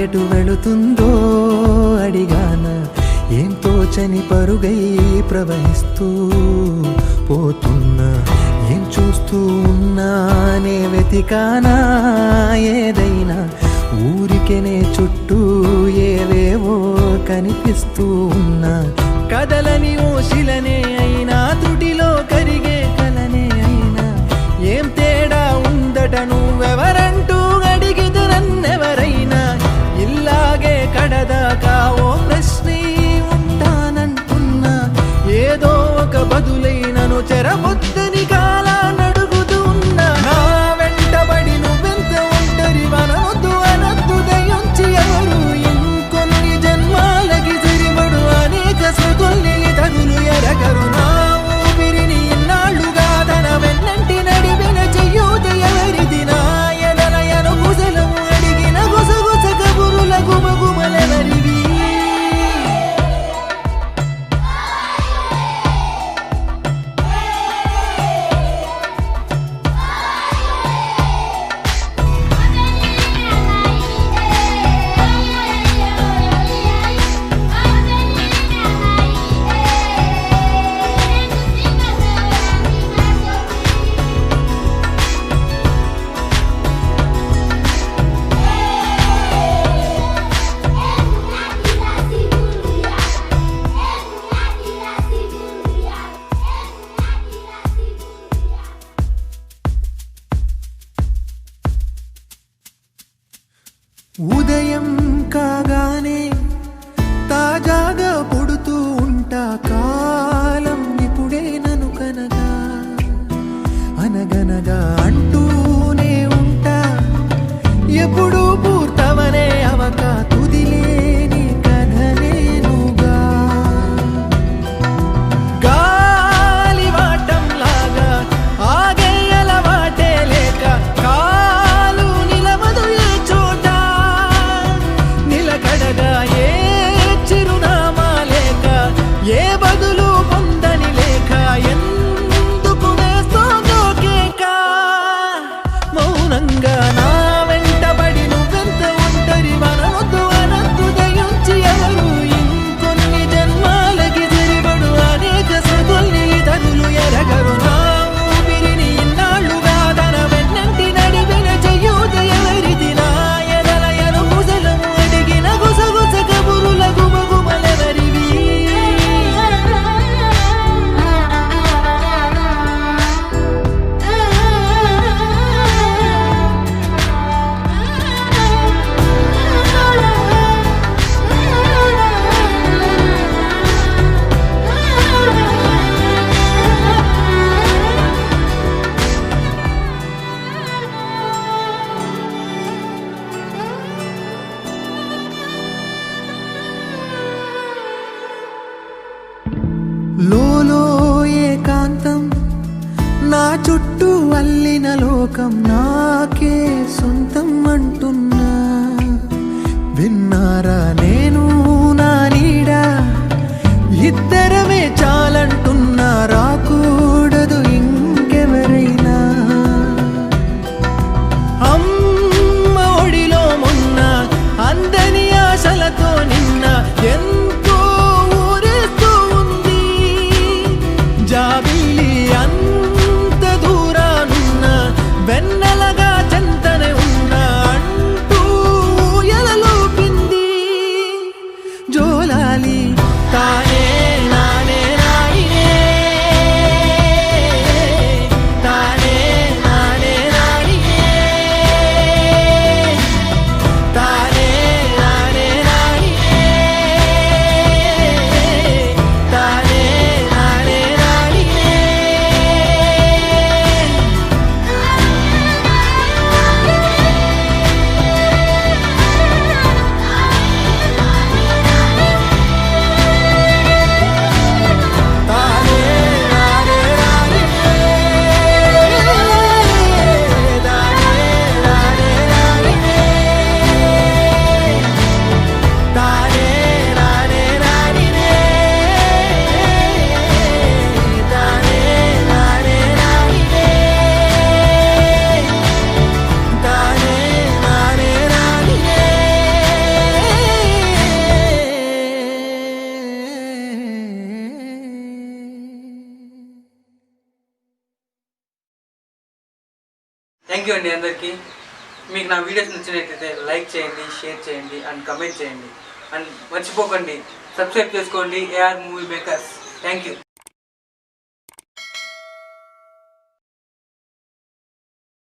ఎటు వెళుతుందో అడిగాన, ఏం తోచని పరుగై ప్రవహిస్తూ పోతున్నా. ఏం చూస్తూ ఉన్నానే వెతికానా ఏదైనా, ఊరికెనే చుట్టూ ఏవేవో కనిపిస్తూ ఉన్నా. కదలని ఓశిలనే అయినా, త్రుటిలో కరిగే కలనే అయినా, ఏం తేడా ఉందట నువ్వెవరంటూ అడిగితే నన్నెవరైనా. ఇల్లాగే కడదాకా ఓ ప్రశ్నే ఉంటానంటున్నా, ఏదో ఒక బదులైనను చెరబొద్దని కాలానడుగుతూ ఉన్నా. నా వెంటబడి నువ్వెంత ఒంటరి వనవద్దు అనద్దు దయించి ఎవరు, ఇంకొన్ని జన్మాలకి సరిపడు అనేక స్మృతుల్ని తగులు ఎరగరు. నా ఊపిరిని ఇన్నాళ్ళుగా తన వెన్నంటి నడిపిన చెయ్యూత ఎవరిది, నా ఎదలయను కుశలము అడిగిన గుసగుస కబురుల గుమగుమలెవరివి. ఉదయం కాగానే తాజాగా పుడుతూ ఉంటా, కాలం ఇప్పుడే నన్ను కనగా అనగనగా అంటూనే ఉంటా. ఎప్పుడు పూర్తవనే అవక తుదిలేని కథనేనుగా. గాలివాటంలాగా ఆగే అలవాటే లేక, కాలు నిలవదు ఏ చోట, నిలకడగా ఏ చిరునామా లేక, ఏ బదులు పొందని లేక, ఎందుకు వేస్తోందో కేక. మౌనంగా నా వెంటబడి నువ్వెంత ఒంటరి వనవద్దు అనద్దు దయించి ఎవరు, ఇంకొన్ని జన్మాలకి సరిపడు అనేక స్మృతుల్ని తగులు ఎరగరు. నా ఊపిరిని ఇన్నాళ్ళుగా తన వెన్నంటి నడిపిన చెయ్యూత ఎవరిది, నా ఎదలయను కుశలము అడిగిన గుసగుస కబురుల గుమగుమలెవరివి. లోలో ఏకాంతం, నా చుట్టూ అల్లిన లోకం నాకే సొంతం అంటున్నా. విన్నారా నేను నా నీడా, ఇద్దరమే చాలంటున్నా, రాకూడదు ఇంకెవరైనా. అమ్మ ఒడిలో మొన్న అందని ఆశలతో నిన్న ఎంతో ఊరేస్తూ ఉంది. జాబిల్లి అంత దూరానున్న వెన్నెలగా చెంతనే ఉన్న అంటూ ఎలలోపింది. థ్యాంక్ యూ అండి అందరికీ. మీకు నా వీడియోస్ నచ్చినట్లయితే లైక్ చేయండి, షేర్ చేయండి అండ్ కమెంట్ చేయండి. అండ్ మర్చిపోకండి సబ్స్క్రైబ్ చేసుకోండి AR movie makers. Thank you.